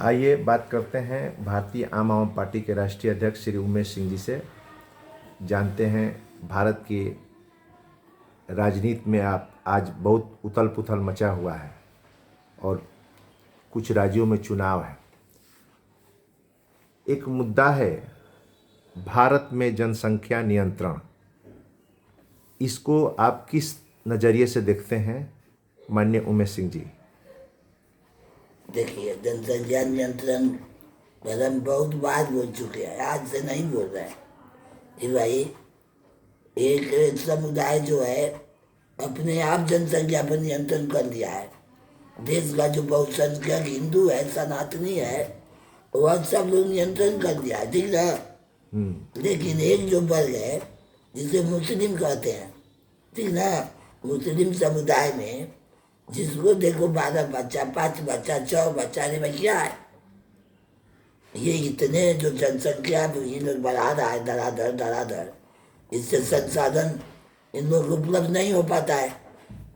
आइए बात करते हैं भारतीय आम आदमी पार्टी के राष्ट्रीय अध्यक्ष श्री उमेश सिंह जी से। जानते हैं भारत की राजनीति में आप आज बहुत उथल पुथल मचा हुआ है और कुछ राज्यों में चुनाव है। एक मुद्दा है भारत में जनसंख्या नियंत्रण। इसको आप किस नज़रिए से देखते हैं माननीय उमेश सिंह जी? देखिए, जनसंख्या नियंत्रण पर हम बहुत बार बोल चुके हैं, आज से नहीं बोल रहे हैं कि भाई एक समुदाय जो है अपने आप जनसंख्या पर नियंत्रण कर लिया है। देश का जो बहुसंख्यक हिंदू है, सनातनी है, वह सब लोग नियंत्रण कर लिया है, ठीक ना। लेकिन एक जो वर्ग है जिसे मुस्लिम कहते हैं, ठीक ना, मुस्लिम समुदाय में जिसको देखो 12 बच्चा, 5 बच्चा, 6 बच्चा, अरे भाई क्या है ये? इतने जो जनसंख्या ये लोग बढ़ा रहा है धड़ाधड़, इससे संसाधन इन लोग उपलब्ध नहीं हो पाता है,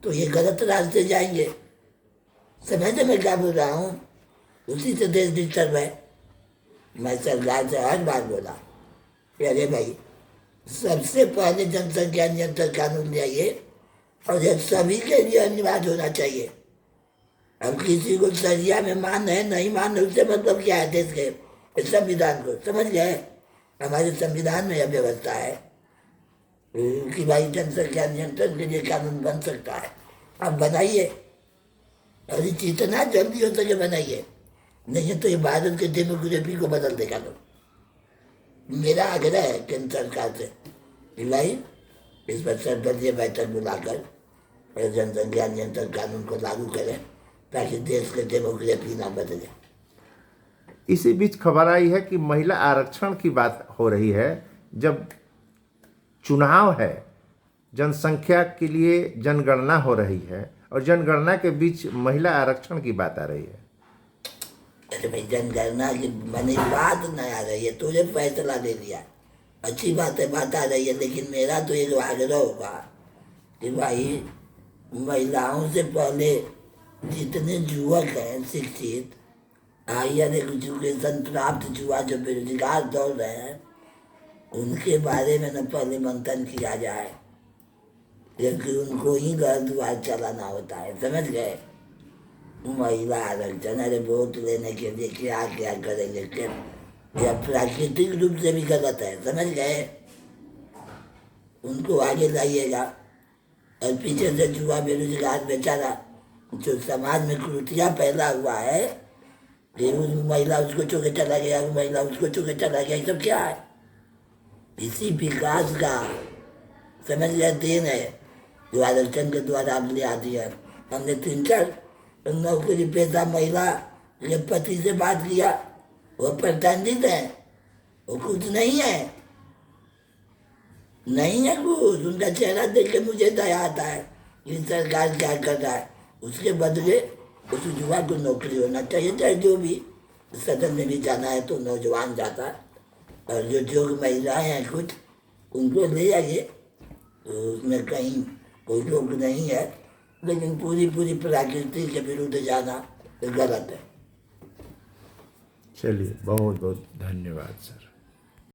तो ये गलत रास्ते जाएंगे। समझे मैं क्या बोल रहा हूँ? उसी से देश डिस्टर्ब है। मैं सरकार से हर बार बोला कि अरे भाई सबसे पहले जनसंख्या नियंत्रण कानून लाइए और ये सभी के लिए अनिवार्य होना चाहिए। अब किसी को सरिया में मान है नहीं मान, उससे मतलब क्या है? देश के संविधान को समझ गए? हमारे संविधान में यह व्यवस्था है कि भाई जनसंख्या नियंत्रण के लिए कानून बन सकता है। अब बनाइए और जितना जल्दी हो सके बनाइए, नहीं तो ये भारत के डेमोक्रेसी को बदल देगा। तो मेरा आग्रह है केंद्र सरकार से कि भाई इस पर सर्वदलीय बैठक बुलाकर जनसंख्या नियंत्रण कानून को लागू करें ताकि देश के डेमोक्रेसी ना बदले। इसी बीच खबर आई है कि महिला आरक्षण की बात हो रही है। जब चुनाव है, जनसंख्या के लिए जनगणना हो रही है और जनगणना के बीच महिला आरक्षण की बात आ रही है। अरे भाई जनगणना की मैंने बात नहीं आ रही है, तुझे फैसला दे दिया, अच्छी बात है, बात आ रही है, लेकिन मेरा तो एक आग्रह होगा कि भाई महिलाओं से पहले जितने युवक हैं शिक्षित, हायर एजुकेशन प्राप्त युवा जो बेरोजगार दौड़ रहे हैं, उनके बारे में न पहले मंथन किया जाए, क्योंकि उनको ही घर द्वार चलाना होता है। समझ गए? महिला आरक्षण, अरे वोट लेने के लिए क्या क्या करेंगे? यह प्राकृतिक रूप से भी गलत है। समझ गए? उनको आगे लाइएगा। और पीछे से युवा बेरोजगार बेचारा जो समाज में कुरीतियाँ फैला हुआ है कि उस महिला उसको चुके चला गया, उस महिला उसको चुके चला गया, ये सब क्या है? इसी विकास का समझ गया देन है जो आरक्षण के द्वारा आप ले आती है। हमने 3-4 नौकरी पेशा महिला ने पति से बात किया, वो प्रतिबंधित है, वो कुछ नहीं है, नहीं है कुछ। उनका चेहरा देख के मुझे दया आता है कि सरकार क्या कर रहा है। उसके बदले उस युवा को नौकरी होना चाहिए, चाहे जो भी सदन में भी जाना है तो नौजवान जाता है। और जो जोग महिलाएं हैं कुछ, उनको ले जाइए, तो उसमें कहीं कोई रोक नहीं है, लेकिन पूरी प्रकृति के विरुद्ध जाना गलत है। चलिए, बहुत बहुत धन्यवाद सर।